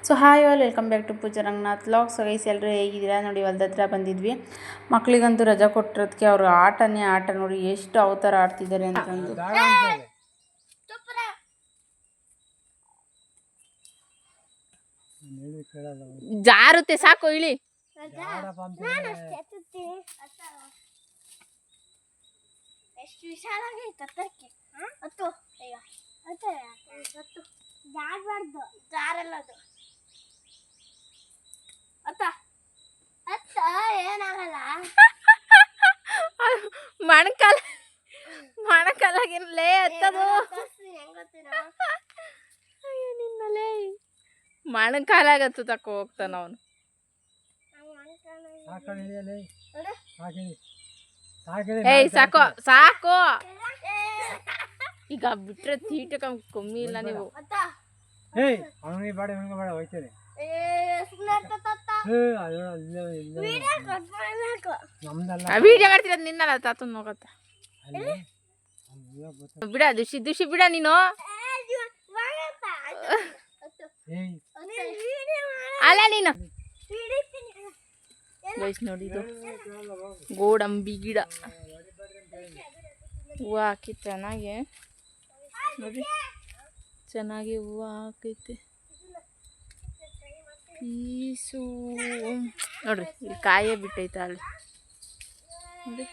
So hi all welcome back to Pooja Ranganath vlogs. So guys ಎಲ್ಲರೂ ಹೇಗಿದ್ದೀರಾ ನೋಡಿ, ಹೊಲ್ದ ಹತ್ರ ಬಂದಿದ್ವಿ. ಮಕ್ಕಳಿಗಂತೂ ರಜಾ ಕೊಟ್ಟಿರೋದಕ್ಕೆ ಅವರು ಆಟನೇ ಆಟ ನೋಡಿ ಎಷ್ಟು ಅವತಾರ ಆಡ್ತಿದ್ದಾರೆ ಅಂತಂದು. ಜಾರುತ್ತೆ ಸಾಕು ಇಳಿ. ಎಷ್ಟು ವಿಶಾಲಾಗೈತೆ ತಟ್ಟಕ್ಕೆ ಅತ್ತು ಅಯ್ಯ ಅತ್ತೆ ಅತ್ತು ಜಾರಬಾರ್ದು ಜಾರಲ್ಲದು ಅತ್ತ ಅತ್ತ ಏನಾಗಲ್ಲ ಮಣಕಾಲಾಗಿರ್ಲೇ ಹತ್ತದು ನಿನ್ನಲೇ ಮಣಕಾಲಾಗತ್ತು ತಕ್ಕ ಹೋಗ್ತಾನ ಅವನು. ಏಯ್ ಸಾಕು ಸಾಕು, ಈಗ ಬಿಟ್ರೆ ತೀಟ ಕಮ್ಮಿ ಇಲ್ಲ ನೀವು. ವಿಡಿಯೋ ಮಾಡ್ತಿರೋದು ನಿನ್ನಲ್ಲ ತಾತನ್ ಹೋಗತ್ತ ಬಿಡ. ದುಷಿ ದುಷಿ ಬಿಡ ನೀನು. ಅಲ್ಲ ನೀನು ಗೈಸ್ ನೋಡಿ, ಇದು ಗೋಡಂಬಿ ಗಿಡ ಹೂವು ಹಾಕಿ ಚೆನ್ನಾಗಿ ನೋಡಿ, ಚೆನ್ನಾಗಿ ಹೂವು ಹಾಕೈತೆ ಪೀಸು ನೋಡ್ರಿ. ಇಲ್ಲಿ ಕಾಯೇ ಬಿಟ್ಟೈತೆ ಅಲ್ಲಿ ನೋಡಿ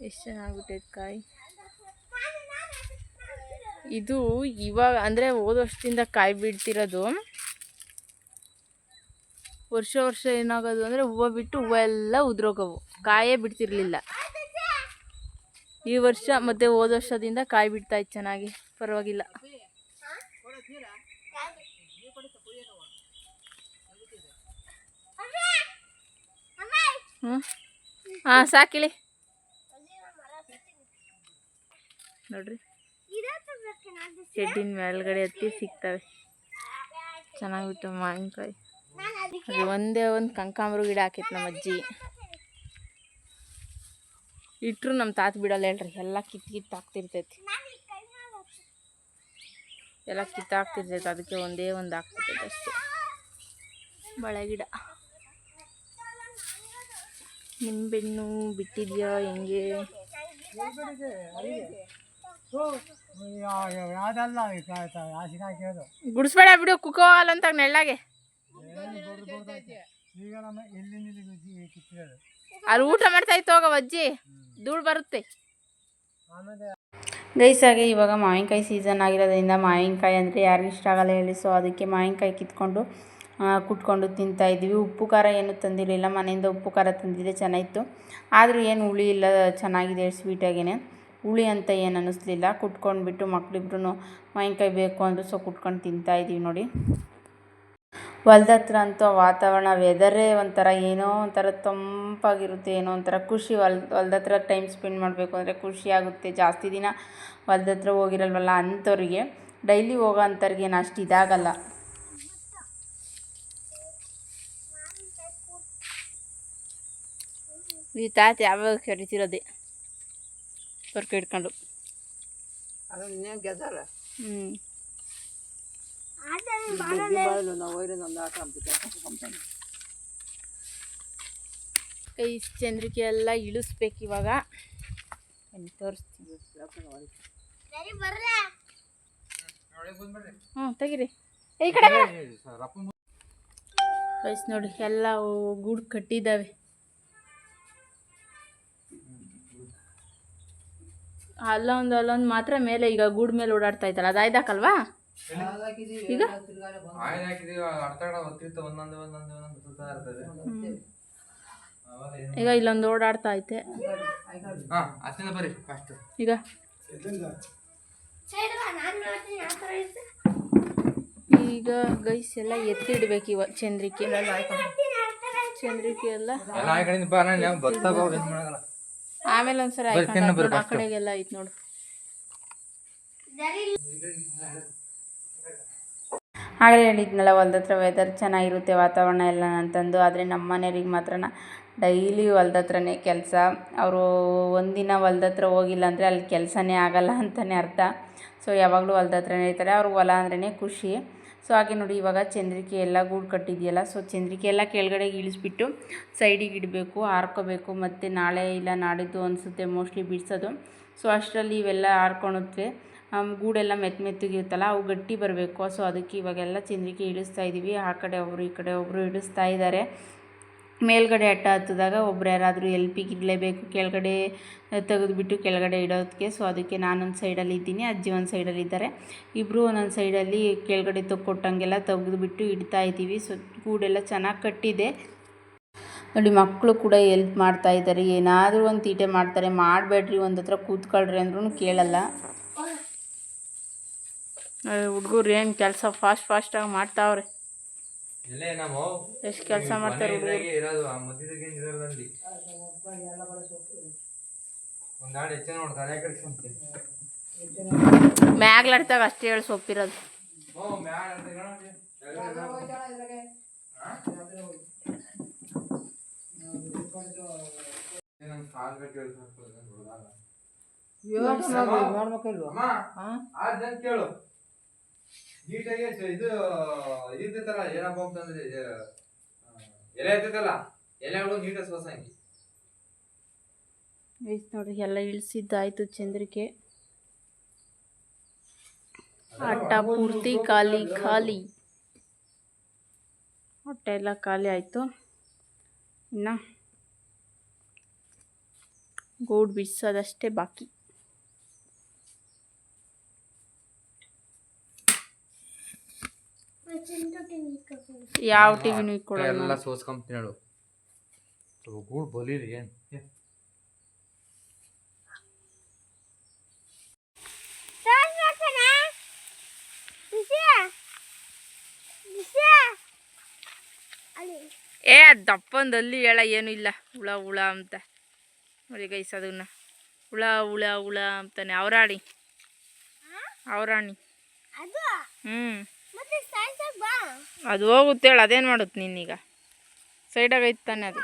ಎಷ್ಟು ಚೆನ್ನಾಗ್ಬಿಟ್ಟೈತೆ ಕಾಯಿ. ಇದು ಇವಾಗ ಅಂದರೆ ಹೋದ ವರ್ಷದಿಂದ ಕಾಯಿ ಬಿಡ್ತಿರೋದು. ವರ್ಷ ವರ್ಷ ಏನಾಗೋದು ಅಂದರೆ ಹೂವು ಬಿಟ್ಟು ಹೂವು ಎಲ್ಲ ಉದ್ರೋಗವು, ಕಾಯೇ ಬಿಡ್ತಿರ್ಲಿಲ್ಲ. ಈ ವರ್ಷ ಮತ್ತು ಹೋದ ವರ್ಷದಿಂದ ಕಾಯಿ ಬಿಡ್ತಾಯಿತ್ತು ಚೆನ್ನಾಗಿ, ಪರವಾಗಿಲ್ಲ. ಹಾಂ ಸಾಕಿಳಿ ನೋಡ್ರಿ, ಚೆಡ್ಡಿನ ಮೇಲ್ಗಡೆ ಹತ್ತಿ ಸಿಗ್ತವೆ ಚೆನ್ನಾಗಿಬಿಟ್ಟು ಮಾವಿನಕಾಯಿ. ಅದು ಒಂದೇ ಒಂದು ಕನಕಾಂಬರ ಗಿಡ ಹಾಕೈತೆ ನಮ್ಮ ಅಜ್ಜಿ, ಇಟ್ಟರು ನಮ್ಮ ತಾತ ಬಿಡಲ್ಲ ಹೇಳ್ರಿ. ಎಲ್ಲ ಕಿತ್ತಾಕ್ತಿರ್ತೈತಿ, ಎಲ್ಲ ಕಿತ್ತಾಕ್ತಿರ್ತೈತೆ, ಅದಕ್ಕೆ ಒಂದೇ ಒಂದು ಹಾಕ್ತಿರ್ತೈತೆ ಅಷ್ಟೇ. ಬಾಳೆ ಗಿಡ, ನಿಂಬೆಣ್ಣು ಬಿಟ್ಟಿದ್ಯಾ ಹೆಂಗೆ? ಗುಡಿಸ್ಬೇಡ ಬಿಡು, ಕುಕ್ಕೋ ಅಂತ ನೆಳ್ಳಾಗೆ. ಅಲ್ಲಿ ಊಟ ಮಾಡ್ತಾ ಇತ್ತು ಹೋಗವ ಅಜ್ಜಿ, ಧೂಳು ಬರುತ್ತೆ. ಗೈಸಾಗೆ ಇವಾಗ ಮಾವಿನಕಾಯಿ ಸೀಸನ್ ಆಗಿರೋದ್ರಿಂದ ಮಾವಿನಕಾಯಿ ಅಂದರೆ ಯಾರಿಗೂ ಇಷ್ಟ ಆಗಲ್ಲ ಹೇಳಿ. ಸೊ ಅದಕ್ಕೆ ಮಾವಿನಕಾಯಿ ಕಿತ್ಕೊಂಡು ಕುಟ್ಕೊಂಡು ತಿಂತಾಯಿದ್ವಿ. ಉಪ್ಪು ಖಾರ ಏನು ತಂದಿರಲಿಲ್ಲ, ಮನೆಯಿಂದ ಉಪ್ಪು ಖಾರ ತಂದಿದ್ದೆ ಚೆನ್ನಾಗಿತ್ತು. ಆದರೂ ಏನು ಹುಳಿ ಇಲ್ಲ, ಚೆನ್ನಾಗಿದೆ ಸ್ವೀಟಾಗೇ. ಹುಳಿ ಅಂತ ಏನು ಅನ್ನಿಸ್ಲಿಲ್ಲ. ಕುಟ್ಕೊಂಡ್ಬಿಟ್ಟು ಮಕ್ಕಳಿಬ್ರು ಮಾವಿನಕಾಯಿ ಬೇಕು ಅಂದರು, ಸೊ ಕುಟ್ಕೊಂಡು ತಿಂತಾಯಿದ್ದೀವಿ ನೋಡಿ. ಹೊಲ್ದ ಹತ್ರ ಅಂತೂ ವಾತಾವರಣ ವೆದರೇ ಒಂಥರ ಏನೋ ಒಂಥರ ತಂಪಾಗಿರುತ್ತೆ, ಏನೋ ಒಂಥರ ಖುಷಿ. ಹೊಲ್ದ ಹತ್ರ ಟೈಮ್ ಸ್ಪೆಂಡ್ ಮಾಡಬೇಕು ಅಂದರೆ ಖುಷಿ ಆಗುತ್ತೆ. ಜಾಸ್ತಿ ದಿನ ಹೊಲ್ದ ಹತ್ರ ಹೋಗಿರಲ್ವಲ್ಲ ಅಂಥವ್ರಿಗೆ, ಡೈಲಿ ಹೋಗೋ ಅಂಥವ್ರಿಗೆ ಏನು ಅಷ್ಟು ಇದಾಗಲ್ಲ. ಈ ತಾತ ಯಾವಾಗ ಕರಿತಿರೋದೆ ಬರ್ಕ ಇಟ್ಕೊಂಡು. ಕೈ ಚಂದ್ರಿಕೆ ಎಲ್ಲ ಇಳಿಸ್ಬೇಕು ಇವಾಗ, ತೋರಿಸ್ತೀವಿ. ತೆಗಿರಿ ಈ ಕಡೆ ಕೈಸ್ ನೋಡಿ, ಎಲ್ಲ ಗೂಡು ಕಟ್ಟಿದ್ದಾವೆ. ಅಲ್ಲೊಂದು ಮಾತ್ರ ಮೇಲೆ ಈಗ ಗೂಡು ಮೇಲೆ ಓಡಾಡ್ತಾ ಇತ್ತಲ್ಲ, ಅದು ಆಯ್ದಾಕಲ್ವಾ ಈಗ? ಈಗ ಇಲ್ಲೊಂದು ಓಡಾಡ್ತಾ ಐತೆ ಈಗ. ಈಗ ಗೈಸ್ ಎಲ್ಲ ಎತ್ತಿಡ್ಬೇಕು ಇವ ಚಂದ್ರಿಕೆ ಎಲ್ಲ. ಆಮೇಲೆ ಒಂದ್ಸರಿ ಆ ಕಡೆಗೆಲ್ಲ ಐತೆ ನೋಡು. ಆಗಲೇ ಹೇಳಿದ್ನಲ್ಲ ಹೊಲ್ದ ಹತ್ರ ವೆದರ್ ಚೆನ್ನಾಗಿರುತ್ತೆ, ವಾತಾವರಣ ಎಲ್ಲ ಅಂತಂದು. ಆದರೆ ನಮ್ಮ ಮನೆಯವ್ರಿಗೆ ಮಾತ್ರ ಡೈಲಿ ಹೊಲ್ದ ಹತ್ರನೇ ಕೆಲಸ. ಅವರು ಒಂದಿನ ಹೊಲ್ದ ಹತ್ರ ಹೋಗಿಲ್ಲ ಅಂದರೆ ಅಲ್ಲಿ ಕೆಲಸನೇ ಆಗಲ್ಲ ಅಂತಲೇ ಅರ್ಥ. ಸೊ ಯಾವಾಗಲೂ ಹೊಲ್ದ ಹತ್ರನೇ ಇರ್ತಾರೆ. ಅವ್ರಿಗೆ ಹೊಲ ಅಂದ್ರೇ ಖುಷಿ. ಸೊ ಹಾಗೆ ನೋಡಿ ಇವಾಗ ಚಂದ್ರಿಕೆ ಎಲ್ಲ ಗೂಡು ಕಟ್ಟಿದೆಯಲ್ಲ, ಸೊ ಚಂದ್ರಿಕೆ ಎಲ್ಲ ಕೆಳಗಡೆಗೆ ಇಳಿಸ್ಬಿಟ್ಟು ಸೈಡಿಗೆ ಇಡಬೇಕು, ಹಾರ್ಕೋಬೇಕು. ಮತ್ತು ನಾಳೆ ಇಲ್ಲ ನಾಡಿದ್ದು ಅನಿಸುತ್ತೆ ಮೋಸ್ಟ್ಲಿ ಬಿಡಿಸೋದು. ಸೊ ಅಷ್ಟರಲ್ಲಿ ಇವೆಲ್ಲ ಹಾರ್ಕೊಳುತ್ತವೆ. ಗೂಡೆಲ್ಲ ಮೆತ್ತಗಿರುತ್ತಲ್ಲ, ಅವು ಗಟ್ಟಿ ಬರಬೇಕು. ಸೊ ಅದಕ್ಕೆ ಇವಾಗೆಲ್ಲ ಚಂದ್ರಿಕೆ ಇಳಿಸ್ತಾ ಇದ್ದೀವಿ. ಆ ಕಡೆ ಒಬ್ಬರು ಈ ಕಡೆ ಒಬ್ಬರು ಇಳಿಸ್ತಾ ಇದ್ದಾರೆ. ಮೇಲ್ಗಡೆ ಅಟ್ಟ ಹತ್ತಿದಾಗ ಒಬ್ರು ಯಾರಾದರೂ ಎಲ್ಪಿಗೆ ಇರಲೇಬೇಕು, ಕೆಳಗಡೆ ತೆಗೆದುಬಿಟ್ಟು ಕೆಳಗಡೆ ಇಡೋದಕ್ಕೆ. ಸೊ ಅದಕ್ಕೆ ನಾನೊಂದು ಸೈಡಲ್ಲಿ ಇದ್ದೀನಿ, ಅಜ್ಜಿ ಒಂದು ಸೈಡಲ್ಲಿ ಇದ್ದಾರೆ. ಇಬ್ಬರು ಒಂದೊಂದು ಸೈಡಲ್ಲಿ ಕೆಳಗಡೆ ಕೊಟ್ಟಂಗೆಲ್ಲ ತೆಗೆದುಬಿಟ್ಟು ಇಡ್ತಾ ಇದ್ದೀವಿ. ಸೊ ಗೂಡೆಲ್ಲ ಚೆನ್ನಾಗಿ ಕಟ್ಟಿದೆ ನೋಡಿ. ಮಕ್ಕಳು ಕೂಡ ಎಲ್ಪ್ ಮಾಡ್ತಾ ಇದ್ದಾರೆ, ಏನಾದರೂ ಒಂದು ತೀಟೆ ಮಾಡ್ತಾರೆ. ಮಾಡಬೇಡ್ರಿ, ಒಂದು ಹತ್ರ ಕೂತ್ಕೊಳ್ರಿ ಅಂದ್ರೂ ಕೇಳಲ್ಲ. ಹುಡುಗರು ಏನು ಕೆಲಸ ಫಾಸ್ಟಾಗಿ ಮಾಡ್ತಾವ್ರೆ. ಎಷ್ಟು ಕೆಲಸ ಮಾಡ್ತಾರೆ ಮ್ಯಾಗ್ಲಾಡ್ತಾಗ ಅಷ್ಟೇ ಹೇಳಿ ಸೊಪ್ಪಿರೋದು. ಕೇಳು ನೀಟಾಗಿ ಇದು ಇರ್ತೈತಲ್ಲ, ಏನಪ್ಪ ಅಂತಂದ್ರೆ ಎಲೆ ಇರ್ತೈತಲ್ಲ, ಎಲೆಗಳು ನೀಟಾಗಿ ಸೋಸಂಗಿ ನೋಡ್ರಿ. ಎಲ್ಲ ಇಳಿಸಿದ್ದಾಯ್ತು ಚಂದ್ರಿಕೆ. ಅಟ್ಟ ಪೂರ್ತಿ ಖಾಲಿ ಹೊಟ್ಟೆ ಎಲ್ಲ ಖಾಲಿ ಆಯಿತು. ಇನ್ನು ಗೂಡು ಬಿಡಿಸೋದಷ್ಟೇ ಬಾಕಿ. ಯಾವ ಟಿವಿನೂ ಇಟ್ಕೊಡಲ್ಲ, ಎಲ್ಲ ಸೋಸ್ಕೊಂತೀನಿ ಹೇಳು. ಗೂಡು ಬಲೀರಿ ಏನು ದಪ್ಪಂದಲ್ಲಿ ಹೇಳ ಏನೂ ಇಲ್ಲ. ಹುಳ ಅಂತ ನೋಡಿ ಗೈಸ್, ಅದನ್ನ ಹುಳ ಅಂತಾನೆ. ಅವರಾಣಿ ಅದು ಹೋಗುತ್ತೆ ಹೇಳು. ಅದೇನು ಮಾಡುತ್ತೆ ನೀನೀಗ? ಸೈಡಾಗ ಐತೆ ತಾನೆ ಅದು.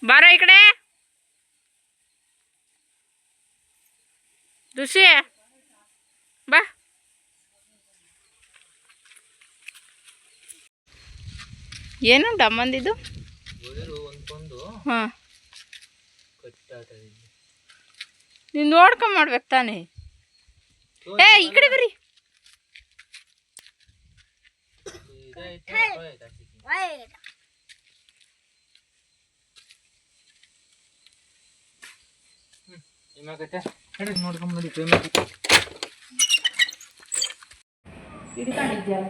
ಬಾರ ಈ ಕಡೆ ಋಷಿ, ಬಾ. ಏನು ಡಮ್ಮಂದಿದ್ದು? ಹಾಂ, ನೀನು ನೋಡ್ಕೊಂಡ್ ಮಾಡ್ಬೇಕು ತಾನೇ. ಈ ಕಡೆ ಬರ್ರಿ. ನೋಡ್ಕೊಂಡ್ ನೋಡಿ ಹಿಡ್ಕೊಂಡಿದ್ಯಾ?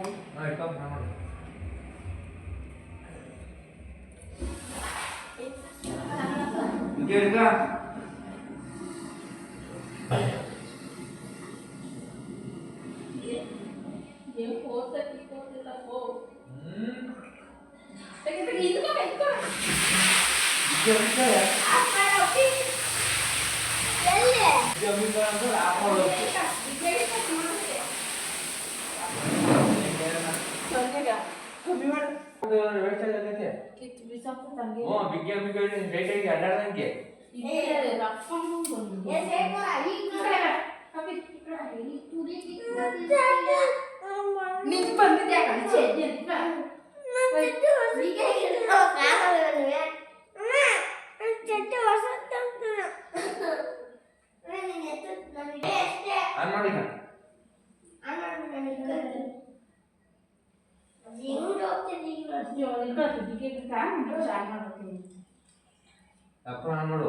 ನೋಡು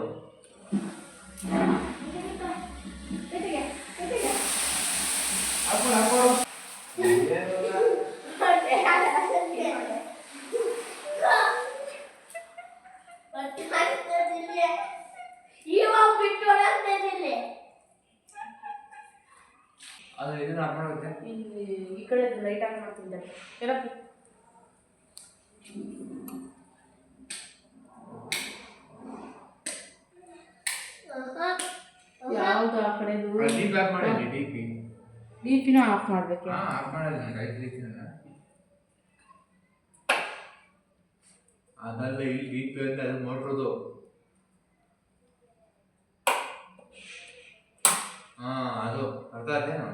ಅದು ಇದನ್ನ ಹಾಕೊಳ್ಳುತ್ತೆ. ಈ ಕಡೆ ಲೈಟ್ ಆನ್ ಮಾಡ್ತಿದ್ದೆ. ಯಾವುದು ಆ ಕಡೆದು? ಡೀಪ್ ಆಫ್ ಮಾಡಿ, ಡಿಪಿನ ಆಫ್ ಮಾಡಬೇಕು. ಆಫ್ ಮಾಡೋದು ರೈಟ್ ರೀತಿನ ಅದಲ್ಲ. ಇಲ್ಲಿ ಡೀಪ್ ಅಂತ ಅದು ಮೋಟ್ರದು ಹಾಂ ಅದು ಅರ್ಥ ಆಯ್ತೇನು.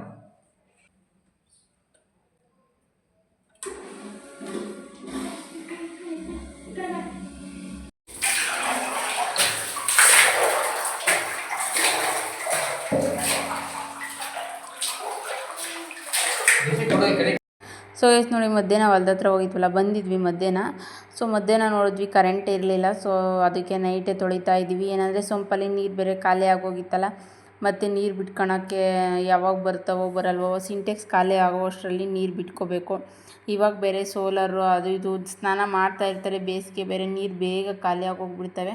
ಕೊಡು ಈ ಕಡೆ. ಸೊ ಎಸ್ ನೋಡಿ ಮಧ್ಯಾಹ್ನ ಹೊಲ್ದ ಹತ್ರ ಹೋಗಿದ್ವಲ್ಲ, ಬಂದಿದ್ವಿ ಮಧ್ಯಾಹ್ನ. ಸೊ ಮಧ್ಯಾಹ್ನ ನೋಡಿದ್ವಿ ಕರೆಂಟ್ ಇರಲಿಲ್ಲ. ಸೊ ಅದಕ್ಕೆ ನೈಟೇ ತೊಳಿತಾ ಇದ್ವಿ. ಏನಂದರೆ ಸೊಂಪಲ್ಲಿ ನೀರು ಬೇರೆ ಖಾಲಿ ಆಗೋಗಿತ್ತಲ್ಲ, ಮತ್ತು ನೀರು ಬಿಟ್ಕೊಳಕ್ಕೆ ಯಾವಾಗ ಬರ್ತಾವೋ ಬರಲ್ವೋ, ಸಿಂಟೆಕ್ಸ್ ಖಾಲಿ ಆಗೋಷ್ಟರಲ್ಲಿ ನೀರು ಬಿಟ್ಕೋಬೇಕು. ಇವಾಗ ಬೇರೆ ಸೋಲಾರು ಅದು ಇದು ಸ್ನಾನ ಮಾಡ್ತಾ ಇರ್ತಾರೆ, ಬೇಸಿಗೆ ಬೇರೆ ನೀರು ಬೇಗ ಖಾಲಿ ಆಗೋಗ್ಬಿಡ್ತವೆ.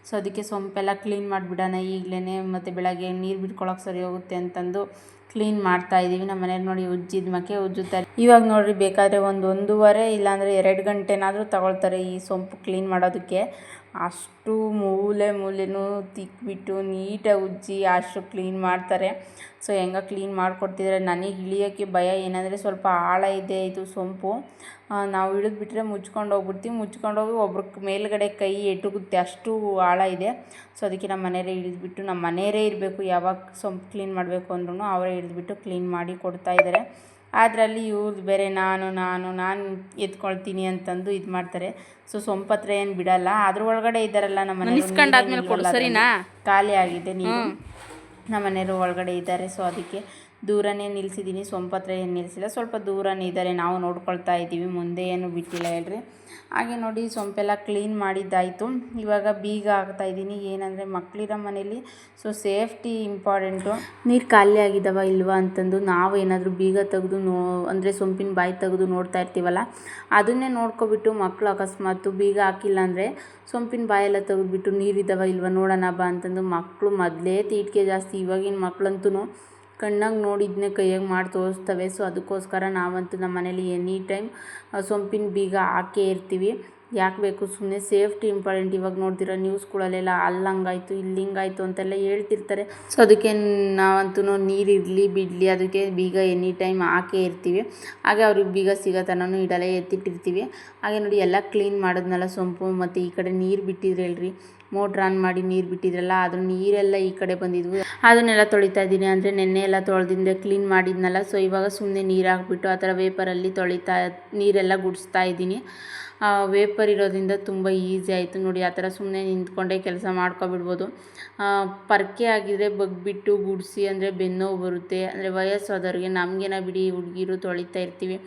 ಸೊ ಅದಕ್ಕೆ ಸೊಂಪೆಲ್ಲ ಕ್ಲೀನ್ ಮಾಡಿಬಿಡೋಣ ಈಗಲೇ, ಮತ್ತು ಬೆಳಗ್ಗೆ ನೀರು ಬಿಟ್ಕೊಳಕ್ಕೆ ಸರಿ ಹೋಗುತ್ತೆ ಅಂತಂದು ಕ್ಲೀನ್ ಮಾಡ್ತಾ ಇದ್ದೀವಿ. ನಮ್ಮ ಮನೇಲಿ ನೋಡಿ ಉಜ್ಜಿದ ಮಕ್ಕೆ ಉಜ್ಜುತ್ತಾರೆ. ಇವಾಗ ನೋಡಿರಿ ಬೇಕಾದರೆ 1-1.5 ಇಲ್ಲಾಂದರೆ 2 ಗಂಟೆನಾದರೂ ತಗೊಳ್ತಾರೆ ಈ ಸೊಂಪು ಕ್ಲೀನ್ ಮಾಡೋದಕ್ಕೆ. ಅಷ್ಟು ಮೂಲೆನೂ ತಿಕ್ಬಿಟ್ಟು ನೀಟಾಗಿ ಉಜ್ಜಿ ಅಷ್ಟು ಕ್ಲೀನ್ ಮಾಡ್ತಾರೆ. ಸೊ ಹೆಂಗೆ ಕ್ಲೀನ್ ಮಾಡಿಕೊಡ್ತಿದ್ದಾರೆ. ನನಗೆ ಇಳಿಯೋಕ್ಕೆ ಭಯ, ಏನಂದರೆ ಸ್ವಲ್ಪ ಆಳ ಇದೆ ಇದು ಸೊಂಪು. ನಾವು ಇಳಿದ್ಬಿಟ್ರೆ ಮುಚ್ಕೊಂಡು ಹೋಗ್ಬಿಡ್ತೀವಿ, ಮುಚ್ಕೊಂಡೋಗಿ ಒಬ್ರ ಮೇಲ್ಗಡೆ ಕೈ ಎಟುಗುತ್ತೆ, ಅಷ್ಟು ಆಳ ಇದೆ. ಸೊ ಅದಕ್ಕೆ ನಮ್ಮ ಮನೆಯವರೇ ಇಳಿದ್ಬಿಟ್ಟು, ನಮ್ಮ ಮನೆಯವರೇ ಇರಬೇಕು ಯಾವಾಗ ಸೊಂಪು ಕ್ಲೀನ್ ಮಾಡಬೇಕು ಅಂದ್ರೂ ಅವರೇ ಇಳಿದ್ಬಿಟ್ಟು ಕ್ಲೀನ್ ಮಾಡಿ ಕೊಡ್ತಾಯಿದ್ದಾರೆ. ಅದರಲ್ಲಿ ಇವ್ರದ್ದು ಬೇರೆ ನಾನು ಎತ್ಕೊಳ್ತೀನಿ ಅಂತಂದು ಇದು ಮಾಡ್ತಾರೆ. ಸೊ ಸೊಂಪು ಹತ್ರ ಏನು ಬಿಡಲ್ಲ. ಅದ್ರ ಒಳಗಡೆ ಇದ್ದಾರಲ್ಲ ನಮ್ಮ ಮನೆಯವರು, ಖಾಲಿ ಆಗಿದೆ ನೀರು. ನಮ್ಮ ಮನೆಯವರು ಒಳಗಡೆ ಇದ್ದಾರೆ. ಸೊ ಅದಕ್ಕೆ ದೂರನೇ ನಿಲ್ಲಿಸಿದ್ದೀನಿ, ಸೊಂಪು ಹತ್ರ ಏನು ನಿಲ್ಲಿಸಿಲ್ಲ, ಸ್ವಲ್ಪ ದೂರನೇ ಇದ್ದಾರೆ. ನಾವು ನೋಡ್ಕೊಳ್ತಾ ಇದ್ದೀವಿ, ಮುಂದೆ ಏನು ಬಿಟ್ಟಿಲ್ಲ ಹೇಳ್ರಿ. ಹಾಗೆ ನೋಡಿ ಸೊಂಪೆಲ್ಲ ಕ್ಲೀನ್ ಮಾಡಿದ್ದಾಯಿತು. ಇವಾಗ ಬೀಗ ಹಾಕ್ತಾಯಿದ್ದೀನಿ. ಏನಂದರೆ ಮಕ್ಕಳಿರೋ ಮನೇಲಿ ಸೊ ಸೇಫ್ಟಿ ಇಂಪಾರ್ಟೆಂಟು. ನೀರು ಖಾಲಿ ಆಗಿದ್ದಾವ ಇಲ್ವಾ ಅಂತಂದು ನಾವು ಏನಾದರೂ ಬೀಗ ತೆಗೆದು ಅಂದರೆ ಸೊಂಪಿನ ಬಾಯಿ ತೆಗೆದು ನೋಡ್ತಾ ಇರ್ತೀವಲ್ಲ, ಅದನ್ನೇ ನೋಡ್ಕೊಬಿಟ್ಟು ಮಕ್ಕಳು ಅಕಸ್ಮಾತು ಬೀಗ ಹಾಕಿಲ್ಲ ಅಂದರೆ ಸೊಂಪಿನ ಬಾಯೆಲ್ಲ ತೆಗೆದುಬಿಟ್ಟು ನೀರಿದ್ದಾವ ಇಲ್ವಾ ನೋಡೋಣ ಬಾ ಅಂತಂದು ಮಕ್ಕಳು ಮೊದಲೇ ತೀಟಿಕೆ ಜಾಸ್ತಿ. ಇವಾಗಿನ ಮಕ್ಕಳಂತೂ ಕಣ್ಣಾಗಿ ನೋಡಿದ್ನೇ ಕೈಯಾಗ ಮಾಡಿ ತೋರಿಸ್ತವೆ. ಸೊ ಅದಕ್ಕೋಸ್ಕರ ನಾವಂತೂ ನಮ್ಮ ಮನೇಲಿ ಎನಿ ಟೈಮ್ ಸೊಂಪಿನ ಬೀಗ ಹಾಕೇ ಇರ್ತೀವಿ. ಯಾಕೆ ಬೇಕು, ಸುಮ್ಮನೆ ಸೇಫ್ಟಿ ಇಂಪಾರ್ಟೆಂಟ್. ಇವಾಗ ನೋಡ್ತೀರ ನ್ಯೂಸ್ಗಳಲ್ಲೆಲ್ಲ ಅಲ್ಲಿ ಹಂಗಾಯ್ತು ಇಲ್ಲಿ ಹಿಂಗಾಯ್ತು ಅಂತೆಲ್ಲ ಹೇಳ್ತಿರ್ತಾರೆ. ಸೊ ಅದಕ್ಕೆ ನಾವಂತೂ ನೀರು ಇರಲಿ ಬಿಡಲಿ ಅದಕ್ಕೆ ಬೀಗ ಎನಿ ಟೈಮ್ ಹಾಕೇ ಇರ್ತೀವಿ. ಹಾಗೆ ಅವ್ರಿಗೆ ಬೀಗ ಸಿಗೋ ತನೂ ಇಡಲ್ಲ, ಎತ್ತಿಟ್ಟಿರ್ತೀವಿ. ಹಾಗೆ ನೋಡಿ ಎಲ್ಲ ಕ್ಲೀನ್ ಮಾಡಿದ್ನಲ್ಲ ಸೊಂಪು, ಮತ್ತು ಈ ಕಡೆ ನೀರು ಬಿಟ್ಟಿದ್ರೆ ಹೇಳ್ರಿ, ಮೋಟ್ರ್ ಆನ್ ಮಾಡಿ ನೀರು ಬಿಟ್ಟಿದ್ರಲ್ಲ, ಅದ್ರ ನೀರೆಲ್ಲ ಈ ಕಡೆ ಬಂದಿದ್ವು. ಅದನ್ನೆಲ್ಲ ತೊಳಿತಾ ಇದ್ದೀನಿ. ಅಂದರೆ ನೆನ್ನೆ ಎಲ್ಲ ತೊಳೆದಿಂದ ಕ್ಲೀನ್ ಮಾಡಿದ್ನಲ್ಲ. ಸೊ ಇವಾಗ ಸುಮ್ಮನೆ ನೀರು ಹಾಕ್ಬಿಟ್ಟು ಆ ಥರ ವೇಪರಲ್ಲಿ ನೀರೆಲ್ಲ ಗುಡಿಸ್ತಾ ಇದ್ದೀನಿ. ವೇಪರ್ ಇರೋದ್ರಿಂದ ತುಂಬ ಈಸಿ ಆಯಿತು ನೋಡಿ. ಆ ಥರ ಸುಮ್ಮನೆ ನಿಂತ್ಕೊಂಡೇ ಕೆಲಸ ಮಾಡ್ಕೊಬಿಡ್ಬೋದು. ಪರ್ಕೆ ಆಗಿದ್ರೆ ಬಗ್ಬಿಟ್ಟು ಗುಡಿಸಿ ಅಂದರೆ ಬೆನ್ನೋವು ಬರುತ್ತೆ. ಅಂದರೆ ವಯಸ್ಸಾದವ್ರಿಗೆ, ನಮಗೇನ ಬಿಡಿ ಹುಡುಗಿರು ತೊಳಿತಾ ಇರ್ತೀವಿ,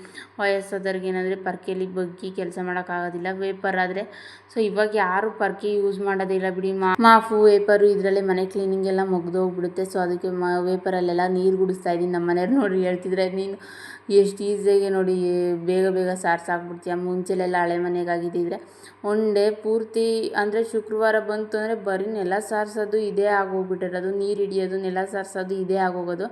ವಯಸ್ಸಾದವ್ರಿಗೆ ಏನಂದರೆ ಪರ್ಕೆಯಲ್ಲಿ ಬಗ್ಗಿ ಕೆಲಸ ಮಾಡೋಕ್ಕಾಗೋದಿಲ್ಲ. ವೇಪರ್ ಆದರೆ ಸೊ ಇವಾಗ ಯಾರು ಪರ್ಕೆ ಯೂಸ್ ಮಾಡೋದಿಲ್ಲ ಬಿಡಿ. ಮಾಫು ವೇಪರು ಇದರಲ್ಲೇ ಮನೆ ಕ್ಲೀನಿಂಗ್ ಎಲ್ಲ ಮುಗ್ದೋಗ್ಬಿಡುತ್ತೆ. ಸೊ ಅದಕ್ಕೆ ವೇಪರಲ್ಲೆಲ್ಲ ನೀರು ಗುಡಿಸ್ತಾ ಇದ್ದೀನಿ. ನಮ್ಮ ಮನೆಯವ್ರು ನೋಡಿ ಹೇಳ್ತಿದ್ರೆ, ನೀನು ಎಷ್ಟು ಈಸಿಯಾಗಿ ನೋಡಿ ಬೇಗ ಸಾರಿಸಾಕ್ಬಿಡ್ತೀಯ. ಮುಂಚೆಲೆಲ್ಲ ಹಳೆ ಮನೆಗಾಗಿದ್ದಿದ್ರೆ ಒನ್ ಡೇ ಪೂರ್ತಿ ಅಂದರೆ ಶುಕ್ರವಾರ ಬಂತು ಅಂದರೆ ಬರೀ ನೆಲ ಸಾರಿಸೋದು ಇದೇ ಆಗೋಗ್ಬಿಟ್ಟಿರೋದು, ನೀರು ಹಿಡಿಯೋದು ನೆಲ ಸಾರಿಸೋದು ಇದೇ ಆಗೋಗೋದು.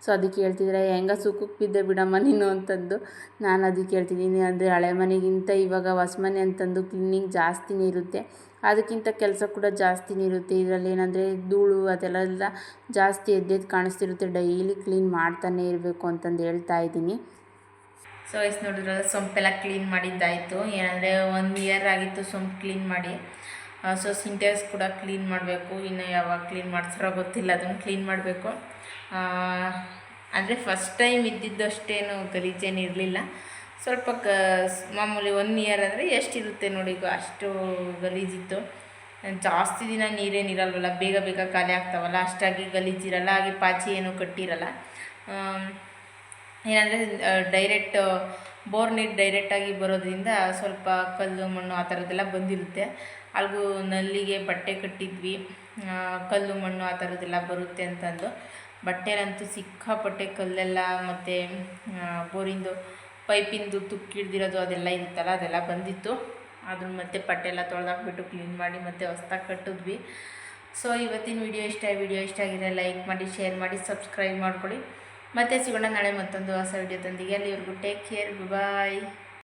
ಸೊ ಅದಕ್ಕೆ ಹೇಳ್ತಿದ್ರೆ ಹೆಂಗ ಸುಖಕ್ಕೆ ಬಿದ್ದೆ ಬಿಡಮ್ಮ ನೀನು ಅಂತಂದು ನಾನು ಅದಕ್ಕೆ ಹೇಳ್ತಿದ್ದೀನಿ. ಅಂದರೆ ಹಳೆ ಮನೆಗಿಂತ ಇವಾಗ ಹೊಸ ಮನೆ ಅಂತಂದು ಕ್ಲೀನಿಂಗ್ ಜಾಸ್ತಿನೇ ಇರುತ್ತೆ, ಅದಕ್ಕಿಂತ ಕೆಲಸ ಕೂಡ ಜಾಸ್ತಿನೇ ಇರುತ್ತೆ. ಇದರಲ್ಲಿ ಏನಂದರೆ ಧೂಳು ಅದೆಲ್ಲ ಜಾಸ್ತಿ ಎದ್ದೆದ್ದು ಕಾಣಿಸ್ತಿರುತ್ತೆ. ಡೈಲಿ ಕ್ಲೀನ್ ಮಾಡ್ತಾನೆ ಇರಬೇಕು ಅಂತಂದು ಹೇಳ್ತಾ ಇದ್ದೀನಿ. ಸೊ ಎಷ್ಟು ನೋಡಿದ್ರಲ್ಲ ಸೊಂಪೆಲ್ಲ ಕ್ಲೀನ್ ಮಾಡಿದ್ದಾಯಿತು. ಏನಂದರೆ 1 ಇಯರ್ ಆಗಿತ್ತು ಸೊಂಪು ಕ್ಲೀನ್ ಮಾಡಿ. ಸೊ ಸಿಂಟೆಕ್ಸ್ ಕೂಡ ಕ್ಲೀನ್ ಮಾಡಬೇಕು. ಇನ್ನು ಯಾವಾಗ ಕ್ಲೀನ್ ಮಾಡ್ತಾರೋ ಗೊತ್ತಿಲ್ಲ, ಅದನ್ನು ಕ್ಲೀನ್ ಮಾಡಬೇಕು. ಅಂದರೆ ಫಸ್ಟ್ ಟೈಮ್ ಇದ್ದಿದ್ದಷ್ಟೇನು ಗಲೀಜೇನು ಇರಲಿಲ್ಲ, ಸ್ವಲ್ಪ ಮಾಮೂಲಿ 1 ಇಯರ್ ಅಂದರೆ ಎಷ್ಟಿರುತ್ತೆ ನೋಡಿ, ಅಷ್ಟು ಗಲೀಜಿತ್ತು. ಜಾಸ್ತಿ ದಿನ ನೀರೇನಿರಲ್ವಲ್ಲ, ಬೇಗ ಖಾಲಿ ಆಗ್ತಾವಲ್ಲ, ಅಷ್ಟಾಗಿ ಗಲೀಜಿರಲ್ಲ. ಹಾಗೆ ಪಾಚಿ ಏನೂ ಕಟ್ಟಿರಲ್ಲ. ಏನಂದರೆ ಡೈರೆಕ್ಟ್ ಬೋರ್ ನೀರು ಡೈರೆಕ್ಟಾಗಿ ಬರೋದ್ರಿಂದ ಸ್ವಲ್ಪ ಕಲ್ಲು ಮಣ್ಣು ಆ ಥರದ್ದೆಲ್ಲ ಬಂದಿರುತ್ತೆ. ಅಲ್ಲಿಗೂ ನಲ್ಲಿಗೆ ಬಟ್ಟೆ ಕಟ್ಟಿದ್ವಿ, ಕಲ್ಲು ಮಣ್ಣು ಆ ಥರದ್ದೆಲ್ಲ ಬರುತ್ತೆ ಅಂತಂದು. ಬಟ್ಟೆಲಂತೂ ಸಿಕ್ಕಾಪಟ್ಟೆ ಕಲ್ಲೆಲ್ಲ ಮತ್ತು ಬೋರಿಂದು ಪೈಪಿಂದು ತುಕ್ಕಿಡ್ದಿರೋದು ಅದೆಲ್ಲ ಇರುತ್ತಲ್ಲ, ಅದೆಲ್ಲ ಬಂದಿತ್ತು. ಅದನ್ನು ಮತ್ತೆ ಬಟ್ಟೆಲ್ಲ ತೊಳೆದಾಕ್ಬಿಟ್ಟು ಕ್ಲೀನ್ ಮಾಡಿ ಮತ್ತೆ ಹೊಸ್ದಾಗಿ ಕಟ್ಟಿದ್ವಿ. ಸೊ ಇವತ್ತಿನ ವಿಡಿಯೋ ಇಷ್ಟ ಆಗಿದೆ ಲೈಕ್ ಮಾಡಿ, ಶೇರ್ ಮಾಡಿ, ಸಬ್ಸ್ಕ್ರೈಬ್ ಮಾಡ್ಕೊಳ್ಳಿ. ಮತ್ತೆ ಸಿಗೋಣ ನಾಳೆ ಮತ್ತೊಂದು ಹೊಸ ವಿಡಿಯೋದೊಂದಿಗೆ. ಅಲ್ಲಿವರೆಗೂ ಟೇಕ್ ಕೇರ್, ಬಾಯ್.